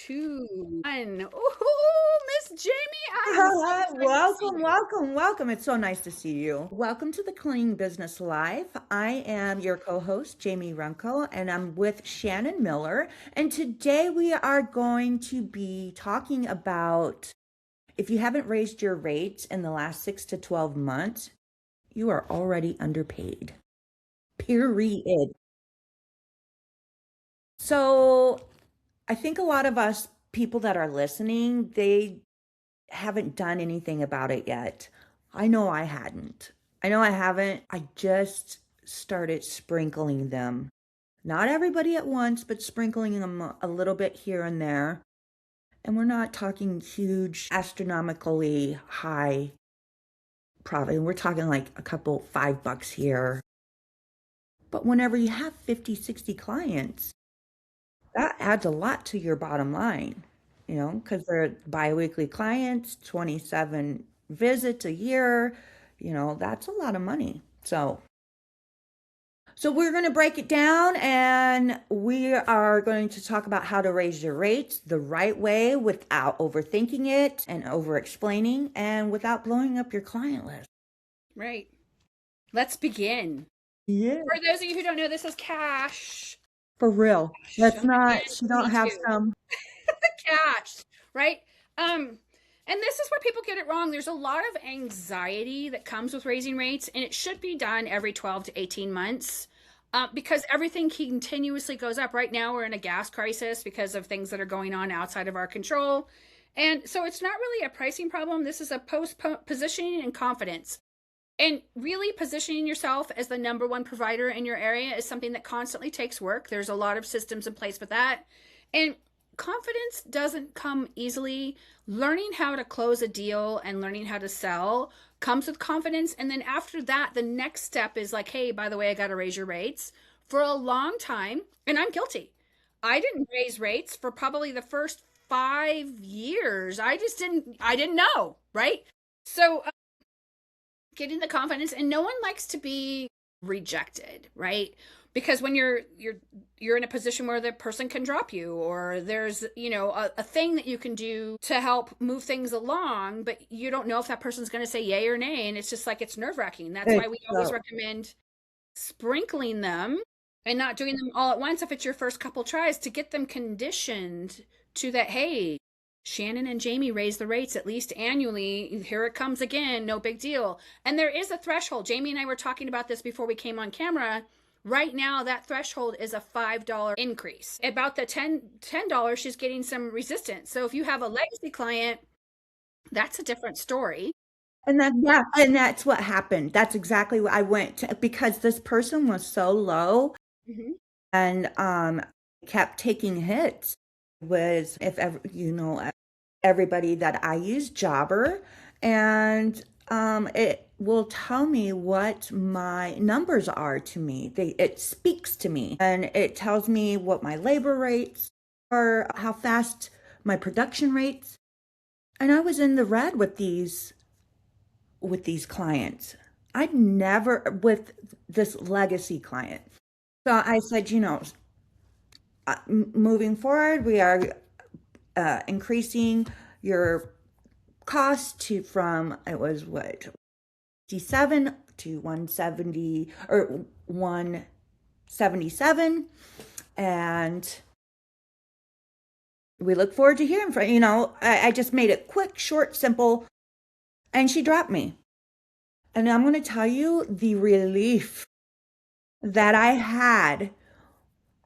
two, one. Ooh, Miss Jamie, I'm so excited to see Welcome, you. welcome, welcome. It's so nice to see you. Welcome to the Clean Business Life. I am your co-host, Jamie Runco, and I'm with Shannon Miller. And today we are going to be talking about if you haven't raised your rates in the last 6 to 12 months, you are already underpaid. Period. So I think a lot of us people that are listening, they haven't done anything about it yet. I know I hadn't. I know I haven't. I just started sprinkling them. Not everybody at once, but sprinkling them a little bit here and there. And we're not talking huge, astronomically high profit. We're talking like a couple $5 here. But whenever you have 50, 60 clients, that adds a lot to your bottom line, because they're biweekly clients, 27 visits a year, that's a lot of money. So we're going to break it down and we are going to talk about how to raise your rates the right way without overthinking it and over explaining and without blowing up your client list. Right. Let's begin. Yeah. For those of you who don't know, this is Cash. For real. Cash. That's I'm not, again, she don't have 22. some. Cash. Right? And this is where people get it wrong. There's a lot of anxiety that comes with raising rates, and it should be done every 12 to 18 months. Because everything continuously goes up. Right now, we're in a gas crisis because of things that are going on outside of our control. And so it's not really a pricing problem. This is a post positioning and confidence. And really positioning yourself as the number one provider in your area is something that constantly takes work. There's a lot of systems in place for that. And confidence doesn't come easily. Learning how to close a deal and learning how to sell comes with confidence. And then after that, the next step is like, hey, by the way, I got to raise your rates. For a long time, and I'm guilty, I didn't raise rates for probably the first 5 years. I didn't know, right? So getting the confidence, and no one likes to be rejected, right? Because when you're in a position where the person can drop you, or there's a thing that you can do to help move things along, but you don't know if that person's going to say yay or nay, and it's just like it's nerve-wracking. That's why It's we always so, recommend sprinkling them and not doing them all at once if it's your first couple tries, to get them conditioned to that. Hey, Shannon and Jamie raise the rates at least annually. Here it comes again. No big deal. And there is a threshold. Jamie and I were talking about this before we came on camera. Right now, that threshold is a $5 increase. About the $10, she's getting some resistance. So if you have a legacy client, that's a different story. and then, yeah, and that's what happened. That's exactly what I went to, because this person was so low Mhm. and kept taking hits. Was if ever everybody that I use Jobber, and it will tell me what my numbers are to me. It speaks to me and it tells me what my labor rates are, how fast my production rates. And I was in the red with these clients. I'd never with this legacy client. So I said, moving forward, we are increasing your cost to from it was what 57 to 170 or 177, and we look forward to hearing from I just made it quick, short, simple, and she dropped me. And I'm going to tell you the relief that I had.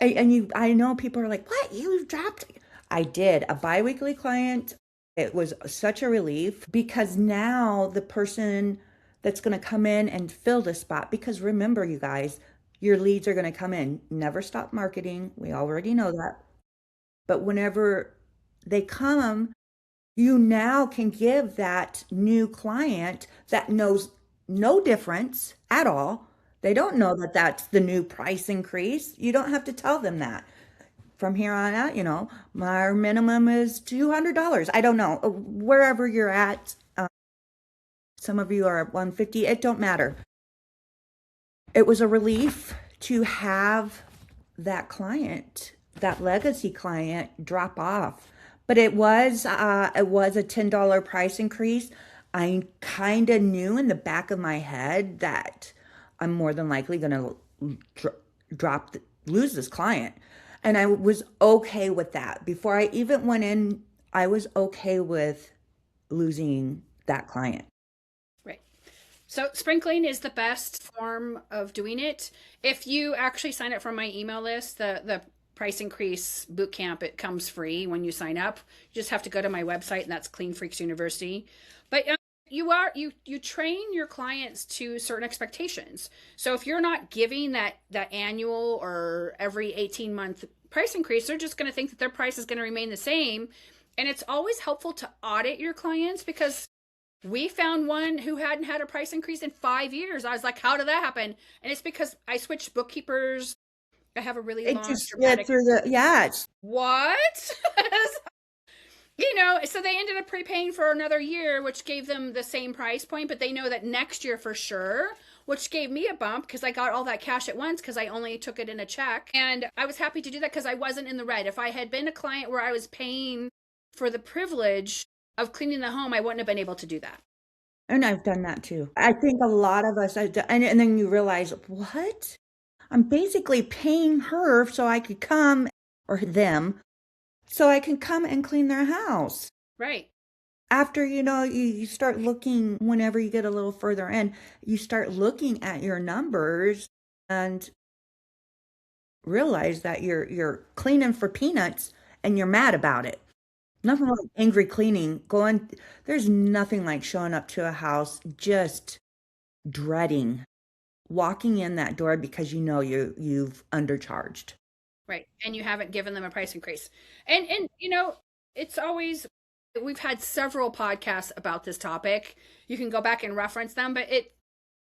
I know people are like, what, you dropped? I did a biweekly client. It was such a relief because now the person that's going to come in and fill the spot, because remember, you guys, your leads are going to come in. Never stop marketing. We already know that. But whenever they come, you now can give that new client that knows no difference at all. They don't know that that's the new price increase. You don't have to tell them that. From here on out, my minimum is $200. I don't know. Wherever you're at, some of you are at 150. It don't matter. It was a relief to have that client, that legacy client, drop off but it was a $10 price increase. I kind of knew in the back of my head that I'm more than likely going to lose this client. And I was okay with that. Before I even went in, I was okay with losing that client. Right. So sprinkling is the best form of doing it. If you actually sign up for my email list, the price increase boot camp, it comes free when you sign up. You just have to go to my website, and that's Clean Freaks University. But you train your clients to certain expectations. So if you're not giving that annual or every 18-month price increase, they're just going to think that their price is going to remain the same. And it's always helpful to audit your clients, because we found one who hadn't had a price increase in 5 years. I was like, how did that happen? And it's because I switched bookkeepers. I have a really It long, just slid dramatic through the, yeah, what? So they ended up prepaying for another year, which gave them the same price point, but they know that next year for sure, which gave me a bump because I got all that cash at once because I only took it in a check. And I was happy to do that because I wasn't in the red. If I had been a client where I was paying for the privilege of cleaning the home, I wouldn't have been able to do that. and I've done that too. I think a lot of us, and then you realize, what? I'm basically paying her so I could come, or them, so I can come and clean their house. Right. After, you start looking, whenever you get a little further in, you start looking at your numbers and realize that you're cleaning for peanuts and you're mad about it. Nothing like angry cleaning. There's nothing like showing up to a house just dreading walking in that door because you've undercharged. Right. And you haven't given them a price increase. And it's always, we've had several podcasts about this topic. You can go back and reference them, but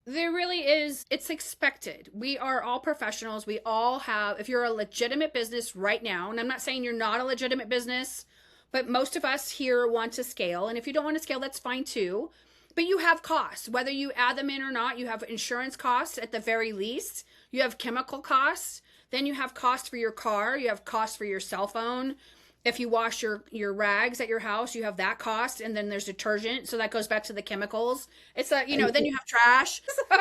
there really is, it's expected. We are all professionals. We all have, if you're a legitimate business right now, and I'm not saying you're not a legitimate business, but most of us here want to scale. And if you don't want to scale, that's fine too. But you have costs, whether you add them in or not. You have insurance costs at the very least. You have chemical costs. Then you have costs for your car. You have costs for your cell phone. If you wash your rags at your house, you have that cost. And then there's detergent. So that goes back to the chemicals. It's then you have trash. So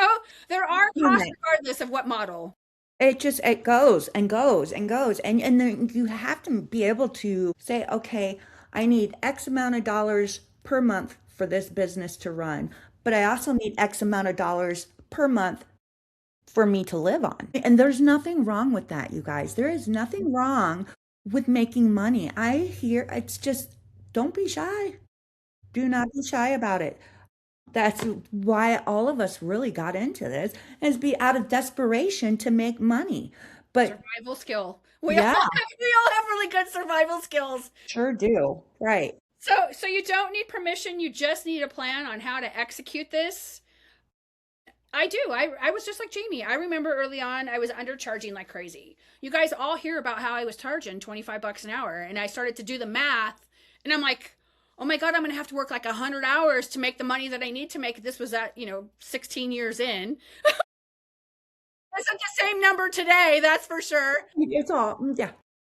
there are costs regardless of what model. It goes and goes and goes. And then you have to be able to say, okay, I need X amount of dollars per month for this business to run, but I also need X amount of dollars per month for me to live on. And there's nothing wrong with that, you guys. There is nothing wrong with making money. I hear it's just, don't be shy. Do not be shy about it. That's why all of us really got into this, is be out of desperation to make money. But Survival skill. yeah, We all have really good survival skills. sure do. Right. So you don't need permission. You just need a plan on how to execute this. I do. I was just like Jamie. I remember early on I was undercharging like crazy. You guys all hear about how I was charging $25 an hour, and I started to do the math, and I'm like, oh my God, I'm gonna have to work like 100 hours to make the money that I need to make. This was at 16 years in. It's not the same number today, that's for sure. It's all, yeah.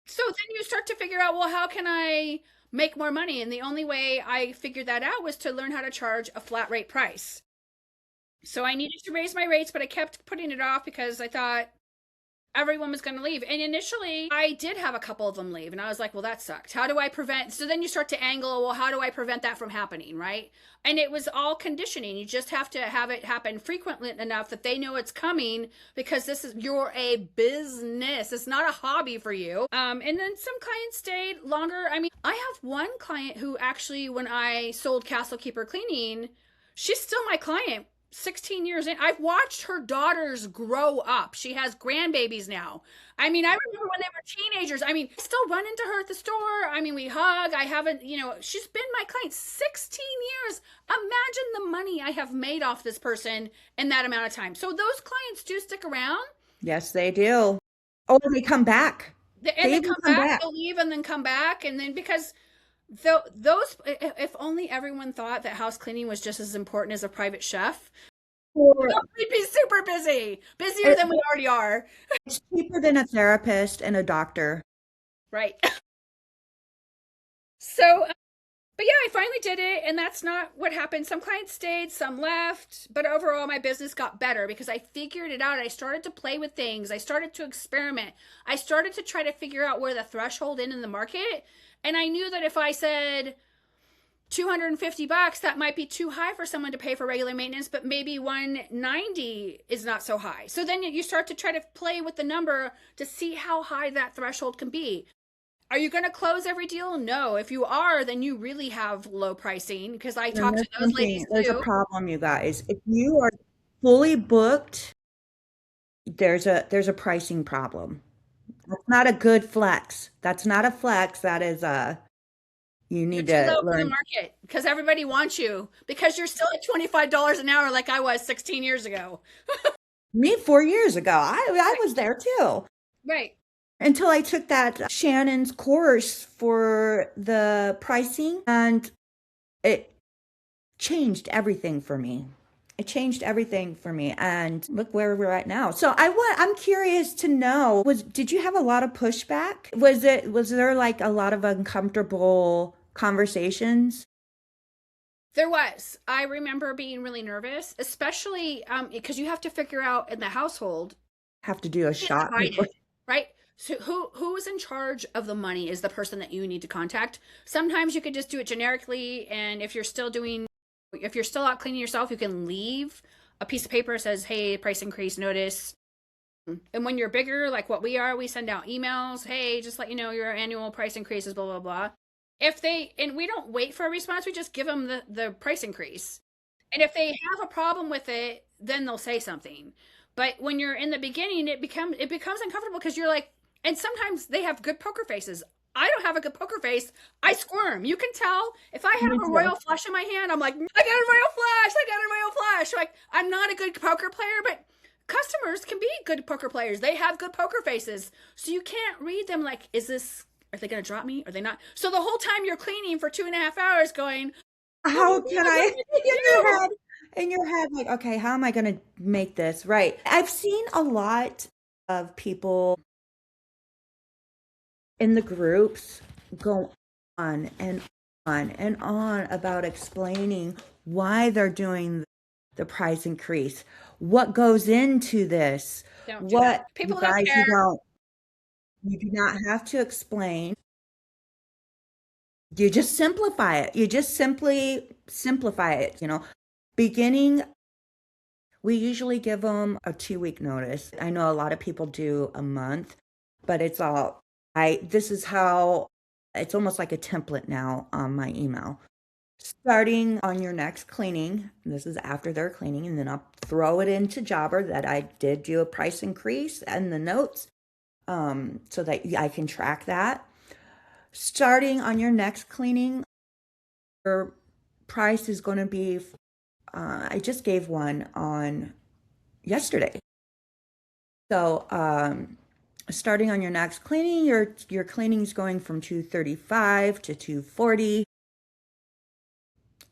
So then you start to figure out, well, how can I make more money? And the only way I figured that out was to learn how to charge a flat rate price. So I needed to raise my rates, but I kept putting it off because I thought everyone was going to leave. And initially, I did have a couple of them leave. And I was like, well, that sucked. How do I prevent? So then you start to angle, well, how do I prevent that from happening? Right. And it was all conditioning. You just have to have it happen frequently enough that they know it's coming, because you're a business. It's not a hobby for you. And then some clients stayed longer. I mean, I have one client who actually, when I sold Castle Keeper Cleaning, she's still my client. 16 years in, I've watched her daughters grow up. She has grandbabies now. I mean, I remember when they were teenagers. I mean, I still run into her at the store. I mean, we hug. I haven't, she's been my client 16 years. Imagine the money I have made off this person in that amount of time. So those clients do stick around. Yes, they do. Oh, they come back. And they come back, they'll leave and then come back. And then because those, if only everyone thought that house cleaning was just as important as a private chef, we'd be super busy, busier than we already are. It's cheaper than a therapist and a doctor. Right. So, but yeah, I finally did it, and that's not what happened. Some clients stayed, some left, but overall, my business got better because I figured it out. I started to play with things, I started to experiment, I started to try to figure out where the threshold in the market. And I knew that if I said $250, that might be too high for someone to pay for regular maintenance, but maybe 190 is not so high. So then you start to try to play with the number to see how high that threshold can be. Are you going to close every deal? No. If you are, then you really have low pricing, because I And talked to those ladies there's a too. problem, you guys. If you are fully booked, there's a pricing problem. That's not a good flex. That's not a flex. That is a you You're need too to low for the learn. market because everybody wants you, because you're still at $25 an hour like I was 16 years ago. Me 4 years ago, I was there too. Right. Until I took that Shannon's course for the pricing, and it changed everything for me. It changed everything for me, and look where we're at now. So I'm curious to know, did you have a lot of pushback? Was there like a lot of uncomfortable conversations? There was. I remember being really nervous, especially because you have to figure out in the household, Have to do a you can't shot divide before. it, right? So who is in charge of the money is the person that you need to contact. Sometimes you could just do it generically, and if you're still out cleaning yourself, you can leave a piece of paper that says, "Hey, price increase notice." And when you're bigger, like what we are, we send out emails. Hey, just let you know your annual price increase is blah blah blah. If they and we don't wait for a response, we just give them the price increase. And if they have a problem with it, then they'll say something. But when you're in the beginning, it becomes uncomfortable because you're like, and sometimes they have good poker faces. I don't have a good poker face. I squirm. You can tell if I Me have a too. royal flush in my hand. I'm like, I got a royal flush. I got a royal flush. Like, I'm not a good poker player, but customers can be good poker players. They have good poker faces, so you can't read them. Like, is this? Are they going to drop me? Are they not? So the whole time you're cleaning for 2.5 hours, going, oh my How can god, what I, am I going to do? in your head, like, okay, how am I going to make this right? I've seen a lot of people in the groups go on and on and on about explaining why they're doing the price increase, what goes into this, Don't do that. what you People don't guys, care. you do not have to explain. You just simplify it. You just simply simplify it. Beginning, we usually give them a 2 week notice. I know a lot of people do a month, but this is how it's almost like a template now on my email. Starting on your next cleaning, this is after their cleaning, and then I'll throw it into Jobber that I did do a price increase and the notes, so that I can track that. Starting on your next cleaning, your price is going to be, I just gave one on yesterday. So, starting on your next cleaning, your cleaning is going from 235 to 240.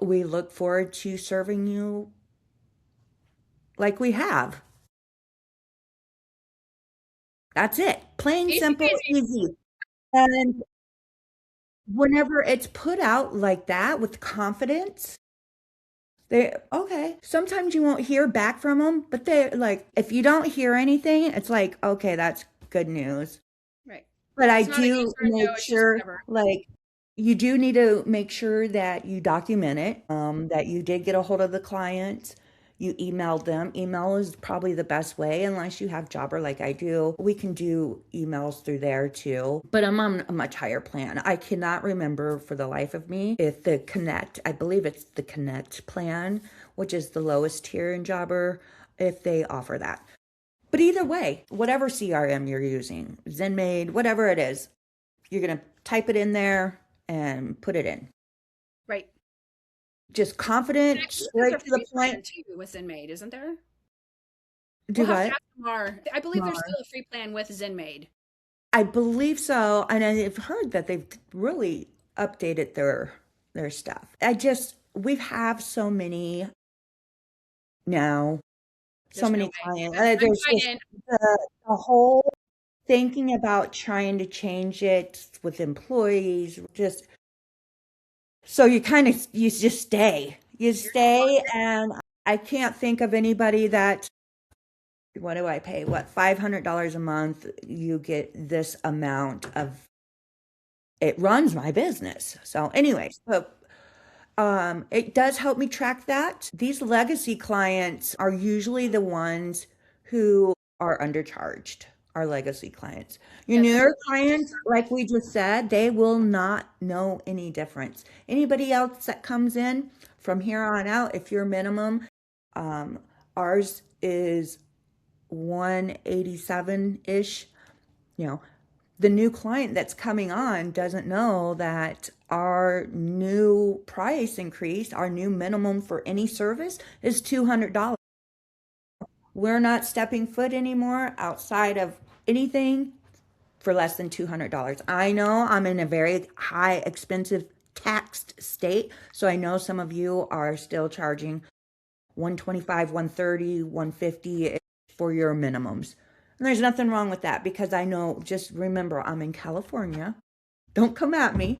We look forward to serving you like we have. That's it. Plain, Easy simple, peasy. easy. And whenever it's put out like that with confidence, okay. Sometimes you won't hear back from them, but they're like, if you don't hear anything, it's like, okay, that's good news. Right. But I It's not a yes do or a no. make It's just sure, whatever. like, you do need to make sure that you document it, that you did get a hold of the client, you emailed them. Email is probably the best way, unless you have Jobber like I do. We can do emails through there too. But I'm on a much higher plan. I cannot remember for the life of me if the Connect, I believe it's the Connect plan, which is the lowest tier in Jobber, if they offer that. But either way, whatever CRM you're using, ZenMaid, whatever it is, you're going to type it in there and put it in. Right. Just And I confident, believe there's straight a to the free point. plan too with ZenMaid, isn't there? We'll Do have to what? ask Mar. I believe there's More. still a free plan with ZenMaid. I believe so. And I've heard that they've really updated their stuff. We have so many now, so There's no many way. clients. I'm There's tied just in. the whole thinking about trying to change it with employees, just So you just stay. You stay, and I can't think of anybody that, what do I pay? What, $500 a month? You get this amount of, it runs my business. So anyways, it does help me track that. These legacy clients are usually the ones who are undercharged, our legacy clients. Your Yes, newer clients, like we just said, they will not know any difference. Anybody else that comes in from here on out, if your minimum, um, ours is 187-ish, you know, the new client that's coming on doesn't know that our new price increase, our new minimum for any service is $200. We're not stepping foot anymore outside of anything for less than $200. I know I'm in a very high expensive taxed state, so I know some of you are still charging 125, 130, 150 for your minimums. And there's nothing wrong with that because I know, just remember, I'm in California. Don't come at me.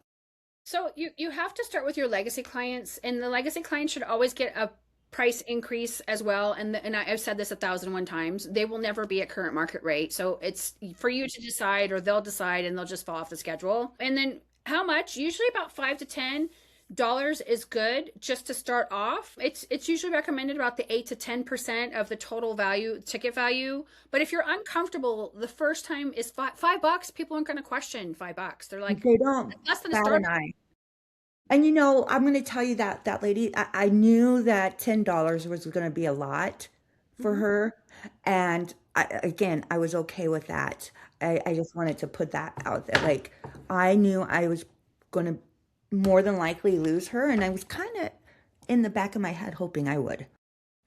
so you have to start with your legacy clients, and the legacy clients should always get a price increase as well. And I've said this 1,001 times. They will never be at current market rate. So it's for you to decide, or they'll decide, and they'll just fall off the schedule. And then how much? Usually about $5 to $10 is good just to start off. It's usually recommended about the 8 to 10% of the total value, ticket value. But if you're uncomfortable, the first time is $5. People aren't going to question $5. They're like, They don't less than a bat start. an eye. And I'm going to tell you that that lady, I knew that $10 was going to be a lot for Mhm. her. And again, I was okay with that. I just wanted to put that out there. Like, I knew I was going to more than likely lose her. And I was kind of in the back of my head hoping I would.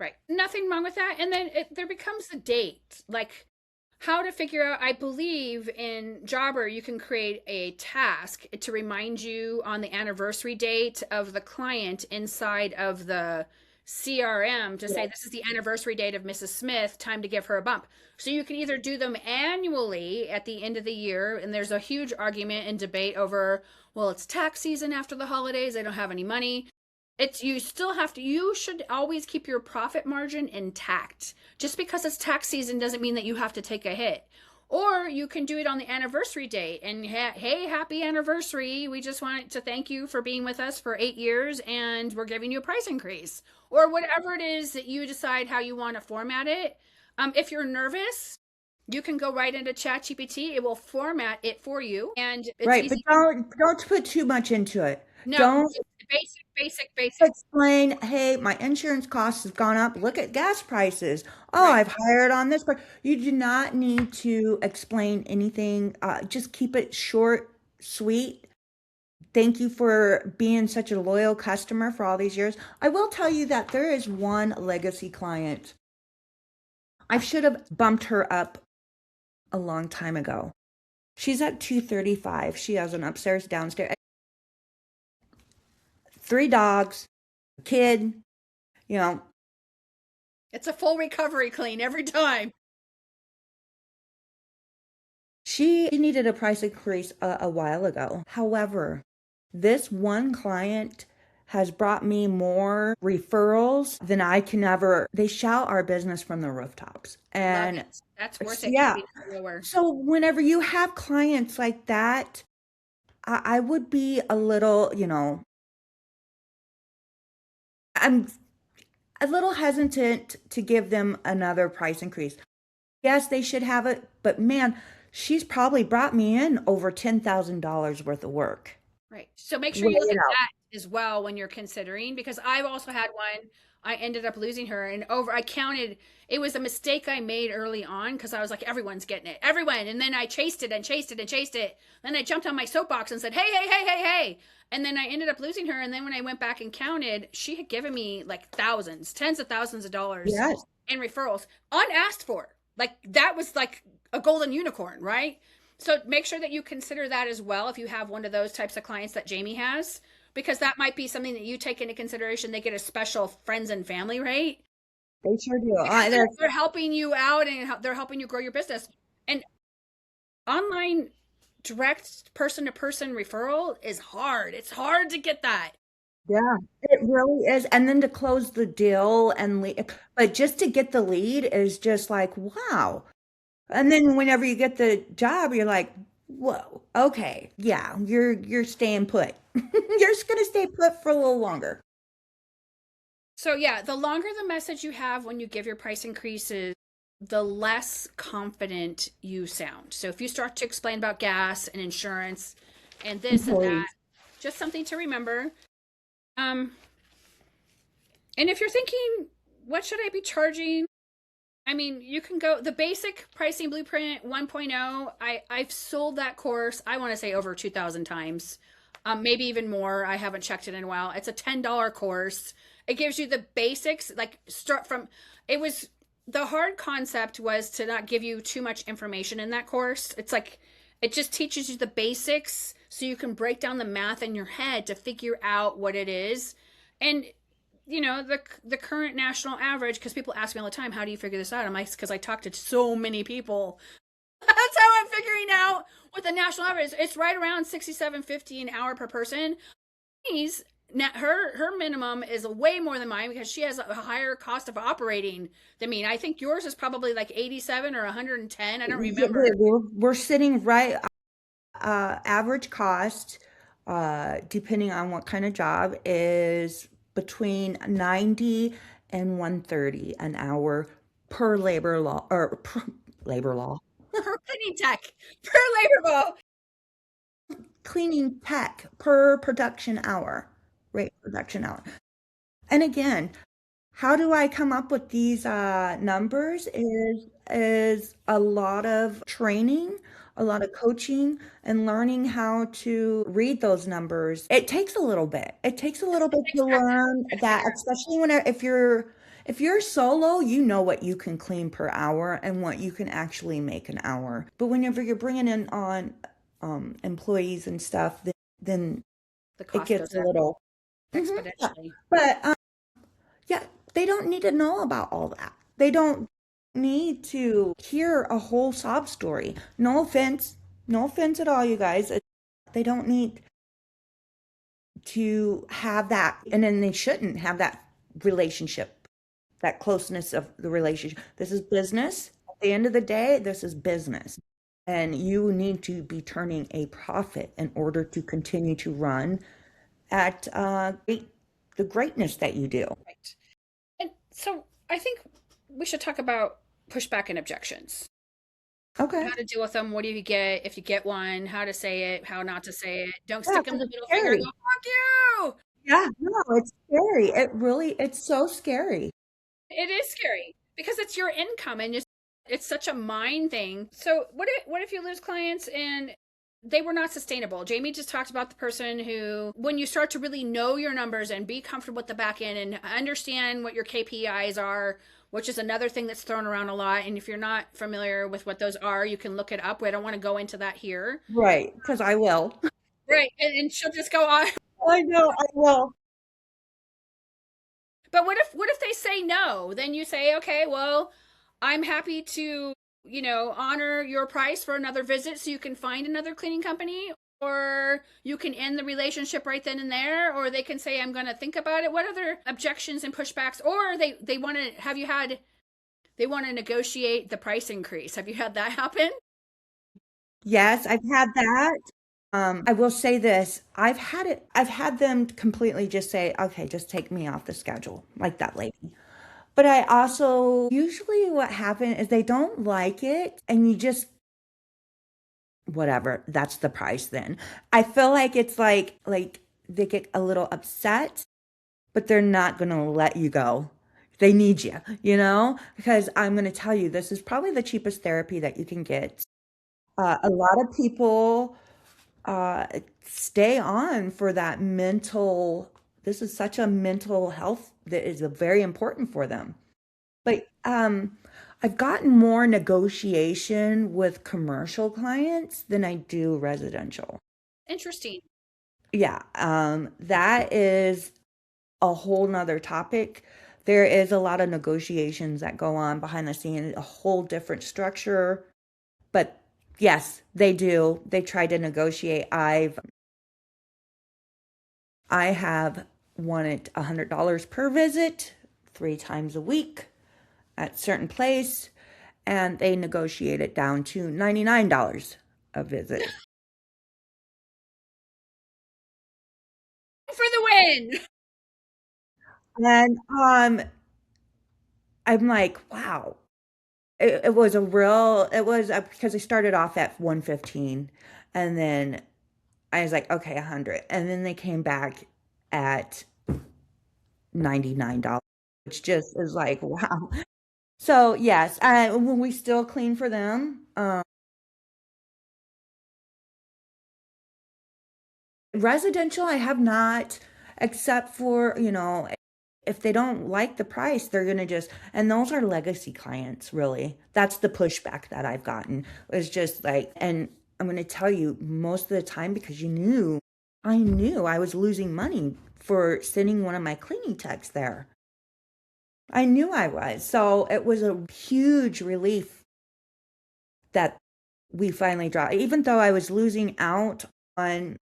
Right. Nothing wrong with that. And then there becomes the date, like how to figure out. I believe in Jobber, you can create a task to remind you on the anniversary date of the client inside of the CRM to say, Yeah. this is the anniversary date of Mrs. Smith, time to give her a bump. So you can either do them annually at the end of the year, and there's a huge argument and debate over, well, it's tax season after the holidays, they don't have any money. It's you still have to you should always keep your profit margin intact. Just because it's tax season doesn't mean that you have to take a hit. Or you can do it on the anniversary date and hey, happy anniversary. We just want to thank you for being with us for 8 years, and we're giving you a price increase. Or whatever it is that you decide how you want to format it. If you're nervous, you can go right into ChatGPT. It will format it for you, and it's Right. But easy. don't put too much into it. No, Don't just basic, basic, basic. explain, hey, my insurance cost has gone up. Look at gas prices. Oh, Right. I've hired on this part. You do not need to explain anything. Just keep it short, sweet. Thank you for being such a loyal customer for all these years. I will tell you that there is one legacy client. I should have bumped her up a long time ago. She's at 235. She has an upstairs, downstairs, three dogs, a kid, you know, It's a full recovery clean every time. she needed a price increase a while ago. However, this one client has brought me more referrals than I can ever. They shout our business from the rooftops. Love And it. That's worth it. yeah. Keeping it lower. So whenever you have clients like that, I would be a little, I'm a little hesitant to give them another price increase. Yes, they should have it, but man, she's probably brought me in over $10,000 worth of work. Right. So make sure Weigh you look it at out. that as well when you're considering, because I've also had one. I ended up losing her, and I counted. It was a mistake I made early on because I was like, everyone's getting it, everyone. And then I chased it and chased it and chased it. Then I jumped on my soapbox and said, hey, hey, hey, hey, hey. And then I ended up losing her. And then when I went back and counted, she had given me like thousands, tens of thousands of dollars Yes. in referrals unasked for. Like that was like a golden unicorn, right? So make sure that you consider that as well if you have one of those types of clients that Jamie has, because that might be something that you take into consideration. They get a special friends and family rate They sure do. because they're helping you out and they're helping you grow your business. And online direct person to person referral is hard. It's hard to get that. Yeah, it really is. And then to close the deal and lead, but just to get the lead is just like, wow. And then whenever you get the job, you're like, whoa, okay, yeah, you're staying put. You're just gonna stay put for a little longer. So yeah, the longer the message you have when you give your price increases, the less confident you sound. So if you start to explain about gas and insurance and this and that, Employees. just something to remember. Um, and if you're thinking, what should I be charging? I mean, you can go the basic pricing blueprint 1.0. I've sold that course, I want to say over 2,000 times. Maybe even more. I haven't checked it in a while. It's a $10 course. It gives you the basics, like start from it was the hard concept was to not give you too much information in that course. It's like it just teaches you the basics so you can break down the math in your head to figure out what it is. And the current national average, because people ask me all the time, how do you figure this out? I'm like, because I talk to so many people. That's how I'm figuring out what the national average is. It's right around 67.50 an hour per person. He's her minimum is way more than mine because she has a higher cost of operating than me. And I think yours is probably like 87 or 110. I don't Yeah, remember. we're sitting right average cost, depending on what kind of job, is between 90 and 130 an hour per labor law or per, labor law Per cleaning tech, per labor law. cleaning tech per production hour, rate production hour. And again, how do I come up with these numbers is a lot of training, a lot of coaching, and learning how to read those numbers. It takes a little bit. It takes a little bit to learn that, especially when if you're solo, you know what you can clean per hour and what you can actually make an hour. But whenever you're bringing in on employees and stuff, then The it cost gets goes a up little. Yeah. exponentially. But yeah, they don't need to know about all that. They don't need to hear a whole sob story. No offense. No offense at all, you guys. They don't need to have that, and then they shouldn't have that relationship, that closeness of the relationship. This is business. At the end of the day, this is business. And you need to be turning a profit in order to continue to run at the greatness that you do. Right. And so I think we should talk about pushback and objections. Okay. How to deal with them. What do you get if you get one? How to say it, how not to say it. Don't Yeah, stick them because the it's middle finger and go, scary. fuck you. Yeah, no, it's scary. It's so scary. It is scary because it's your income and it's such a mind thing. So what if you lose clients and they were not sustainable? Jamie just talked about the person who, when you start to really know your numbers and be comfortable with the back end and understand what your KPIs are, which is another thing that's thrown around a lot. And if you're not familiar with what those are, you can look it up. I don't want to go into that here. Right, because I will. Right. And she'll just go on. I know, I will. But what if they say no? Then you say, okay, well, I'm happy to, honor your price for another visit so you can find another cleaning company, or you can end the relationship right then and there, or they can say, I'm going to think about it. What other objections and pushbacks? Or they want to have you had they want to negotiate the price increase. Have you had that happen? Yes, I've had that. I will say this, I've had them completely just say, okay, just take me off the schedule, like that lady. But I also, usually what happens is they don't like it and you just, whatever, that's the price then. I feel like it's like they get a little upset, but they're not going to let you go. They need you, because I'm going to tell you, this is probably the cheapest therapy that you can get. A lot of people uh, stay on for that mental, this is such a mental health that is very important for them. But I've gotten more negotiation with commercial clients than I do residential. Interesting. Yeah, that is a whole nother topic. There is a lot of negotiations that go on behind the scenes, a whole different structure. But yes, they do. They try to negotiate. I have wanted $100 per visit, 3 times a week at certain place, and they negotiated down to $99 a visit. For the win. And I'm like, wow. It was a real, it was because I started off at 115, and then I was like, okay, 100. And then they came back at $99, which just is like, wow. So yes, when we still clean for them, residential, I have not, except for, if they don't like the price, they're gonna just, and those are legacy clients, really. That's the pushback that I've gotten. It's just like, and I'm gonna tell you, most of the time, because I knew I was losing money for sending one of my cleaning techs there. I knew I was. So it was a huge relief that we finally dropped. Even though I was losing out on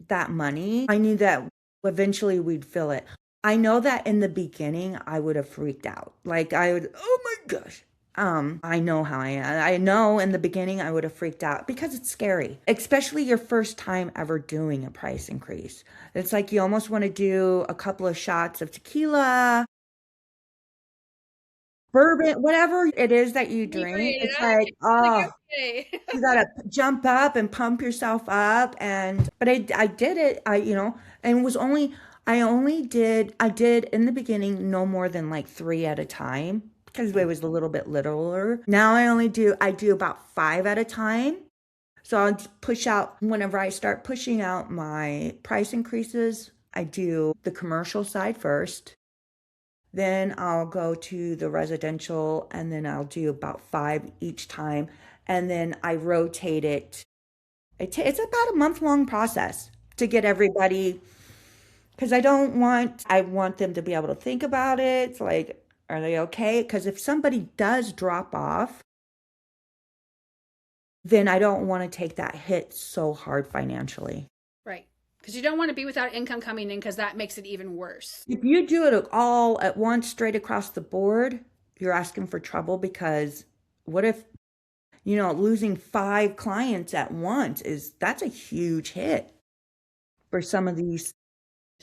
that money, I knew that eventually we'd fill it. I know that in the beginning I would have freaked out. Like I would, oh my gosh. I know how I am. I know in the beginning I would have freaked out because it's scary, especially your first time ever doing a price increase. It's like you almost want to do a couple of shots of tequila, bourbon, whatever it is that you drink. Inebriated. It's Okay. like, oh, Okay. you gotta jump up and pump yourself up. And but I did it. And it was only I did in the beginning no more than like 3 at a time because it was a little bit littler. Now I do about 5 at a time. So I'll push out whenever I start pushing out my price increases. I do the commercial side first. Then I'll go to the residential, and then I'll do about 5 each time. And then I rotate it. It's about a month-long process to get everybody, because I want them to be able to think about it. It's like, are they okay? Because if somebody does drop off, then I don't want to take that hit so hard financially. Right. Because you don't want to be without income coming in because that makes it even worse. If you do it all at once, straight across the board, you're asking for trouble because what if, losing 5 clients at once that's a huge hit for some of these.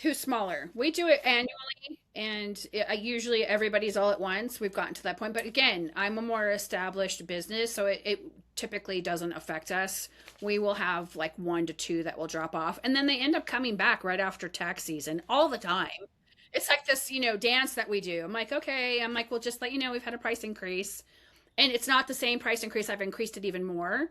Who's smaller? We do it annually, and usually everybody's all at once. We've gotten to that point. But again, I'm a more established business, so it typically doesn't affect us. We will have like 1 to 2 that will drop off, and then they end up coming back right after tax season all the time. It's like this, dance that we do. I'm like, okay. I'm like, well, just let you know we've had a price increase, and it's not the same price increase. I've increased it even more.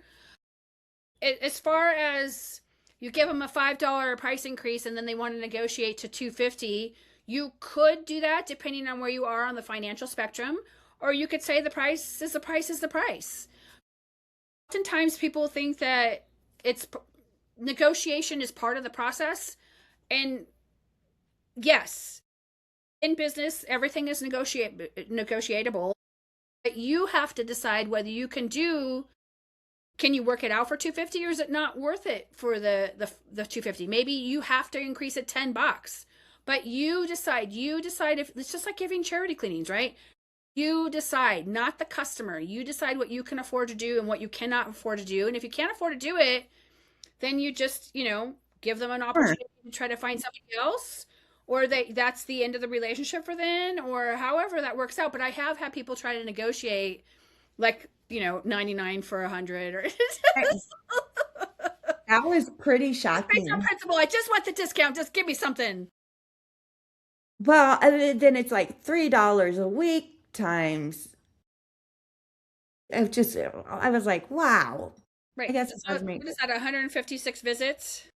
As far as you give them a $5 price increase and then they want to negotiate to 250, you could do that depending on where you are on the financial spectrum, or you could say the price is the price is the price. Oftentimes people think that it's negotiation is part of the process, and yes, in business everything is negotiable, but you have to decide whether can you work it out for 250, or is it not worth it for the 250? Maybe you have to increase it $10, but you decide. If it's just like giving charity cleanings, right? You decide, not the customer. You decide what you can afford to do and what you cannot afford to do. And if you can't afford to do it, then you just, give them an Sure. opportunity to try to find something else, or that's the end of the relationship for then, or however that works out. But I have had people try to negotiate like, 99 for 100, or That was pretty based on shocking. principle. I just want the discount. Just give me something. Well, and then it's like $3 a week times. I was like, wow. I Right. guess it So does make what is that? 156 visits.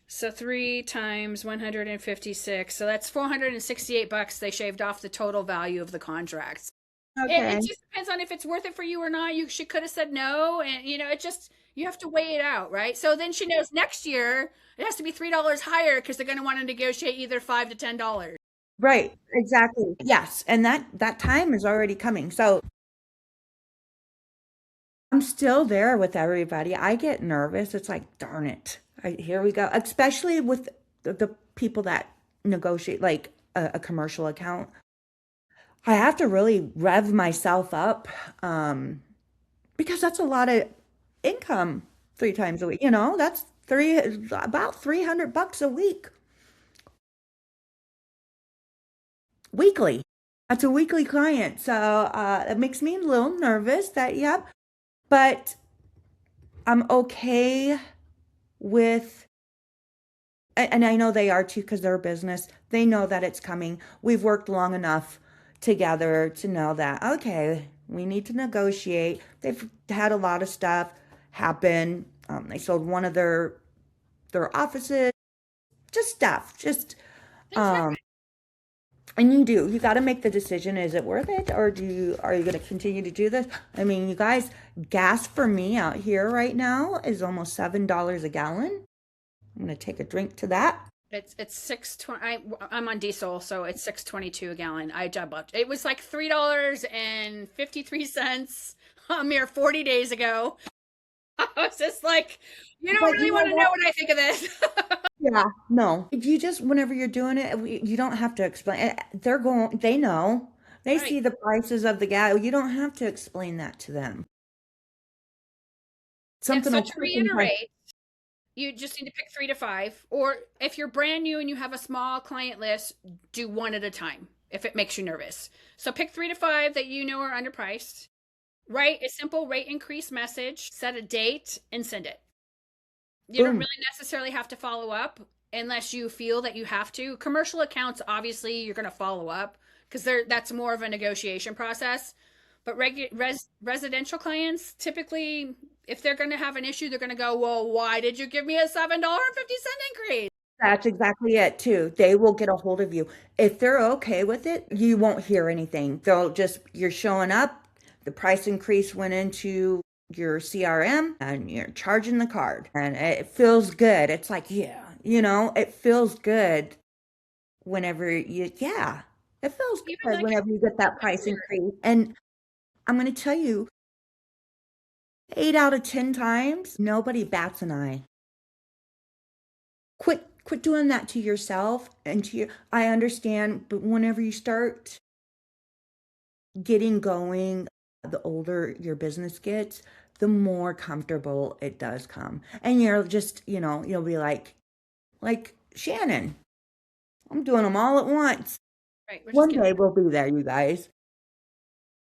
So 3 times 156. So that's $468. They shaved off the total value of the contracts. It okay. just depends on if it's worth it for you or not. She could have said no, and it just, you have to weigh it out, right? So then she knows next year it has to be $3 higher because they're going to want to negotiate either $5 to $10. Right, exactly. Yes, and that time is already coming. So I'm still there with everybody. I get nervous. It's like, darn it. Here we go. Especially with the people that negotiate like a commercial account, I have to really rev myself up, because that's a lot of income 3 times a week. That's about $300 a week, weekly. That's a weekly client. So it makes me a little nervous that, yep, but I'm okay with, and I know they are too because they're a business. They know that it's coming. We've worked long enough together to know that, okay, we need to negotiate. They've had a lot of stuff happen. They sold one of their offices, just stuff, just, Things um, happen. and you got to make the decision. Is it worth it? Or are you going to continue to do this? I mean, you guys, gas for me out here right now is almost $7 a gallon. I'm going to take a drink to that. It's 6.20. I'm on diesel, so it's 6.22 a gallon. I doubled. It was like $3.53 a mere 40 days ago. I was just like, you don't But really you want know to know what? what I think of this. Yeah, no. You just, whenever you're doing it, you don't have to explain. They know. They Right. see the prices of the gas. You don't have to explain that to them. Yeah. Something So will to click inside. reiterate, you just need to pick 3 to 5. Or if you're brand new and you have a small client list, do one at a time if it makes you nervous. So pick 3 to 5 that you know are underpriced. Write a simple rate increase message, set a date, and send it. You don't Boom. really necessarily have to follow up unless you feel that you have to. Commercial accounts, obviously, you're going to follow up because that's more of a negotiation process. But residential clients, typically, if they're going to have an issue, they're going to go, well, why did you give me a $7.50 increase? That's exactly it too. They will get a hold of you. If they're okay with it, you won't hear anything. You're showing up, the price increase went into your CRM and you're charging the card and it feels good. It's like, yeah, it feels good yeah, it feels Even good like whenever you get that a price vendor. increase. And I'm going to tell you, 8 out of 10 times, nobody bats an eye. Quit doing that to yourself and to your, I understand, but whenever you start getting going, the older your business gets, the more comfortable it does come. And you're just, you'll be like Shannon, I'm doing them all at once. Right. We're just One getting. day we'll be there, you guys.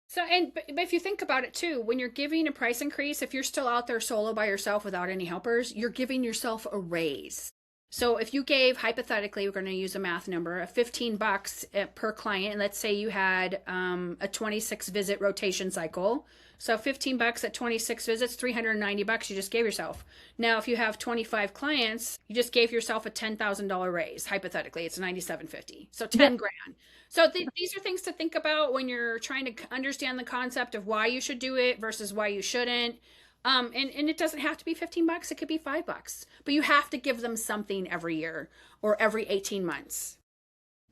So, and but if you think about it too, when you're giving a price increase, if you're still out there solo by yourself without any helpers, you're giving yourself a raise. So if you gave, hypothetically, we're going to use a math number, of $15 per client, and let's say you had a 26 visit rotation cycle. So $15 at 26 visits, $390 you just gave yourself. Now, if you have 25 clients, you just gave yourself a $10,000 raise. Hypothetically, it's 97.50. So Yep. 10 grand. So these are things to think about when you're trying to understand the concept of why you should do it versus why you shouldn't. And it doesn't have to be $15. It could be $5, but you have to give them something every year or every 18 months.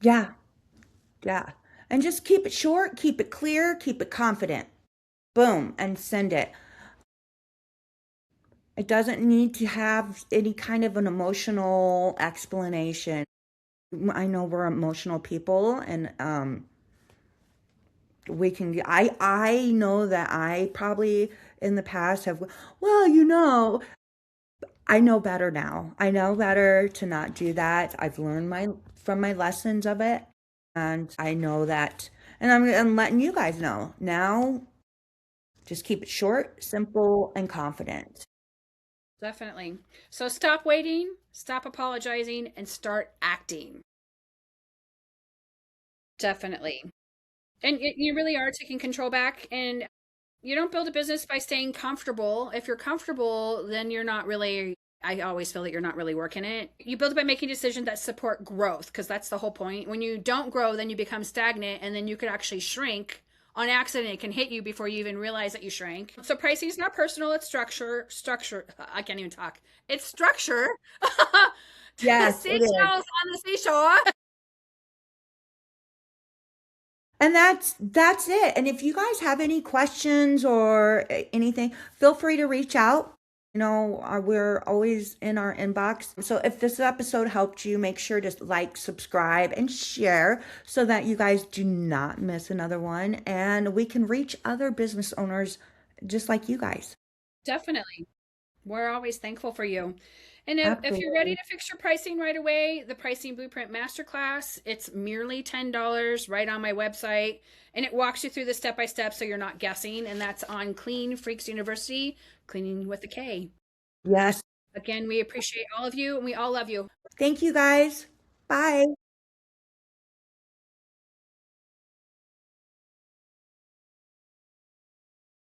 Yeah. Yeah. And just keep it short, keep it clear, keep it confident. Boom, and send it. It doesn't need to have any kind of an emotional explanation. I know we're emotional people and we can I know that I probably in the past have, well, I know better now. I know better to not do that. I've learned my from my lessons of it and I know that, and I'm letting you guys know. Now just keep it short, simple, and confident. Definitely. So stop waiting, stop apologizing, and start acting. Definitely. And you really are taking control back. And you don't build a business by staying comfortable. If you're comfortable, then you're not really, I always feel that you're not really working it. You build it by making decisions that support growth, because that's the whole point. When you don't grow, then you become stagnant, and then you could actually shrink on accident. It can hit you before you even realize that you shrank. So pricing is not personal, it's structure. I can't even talk. It's structure. Yes, it is. Seashells on the seashore. And that's it. And if you guys have any questions or anything, feel free to reach out. we're always in our inbox. So if this episode helped you, make sure to like, subscribe, and share so that you guys do not miss another one and we can reach other business owners just like you guys. Definitely. We're always thankful for you. And if you're ready Absolutely. to fix your pricing right away, the Pricing Blueprint Masterclass, it's merely $10 right on my website. And it walks you through the step by step so you're not guessing. And that's on Clean Freaks University, cleaning with a K. Yes. Again, we appreciate all of you and we all love you. Thank you guys. Bye.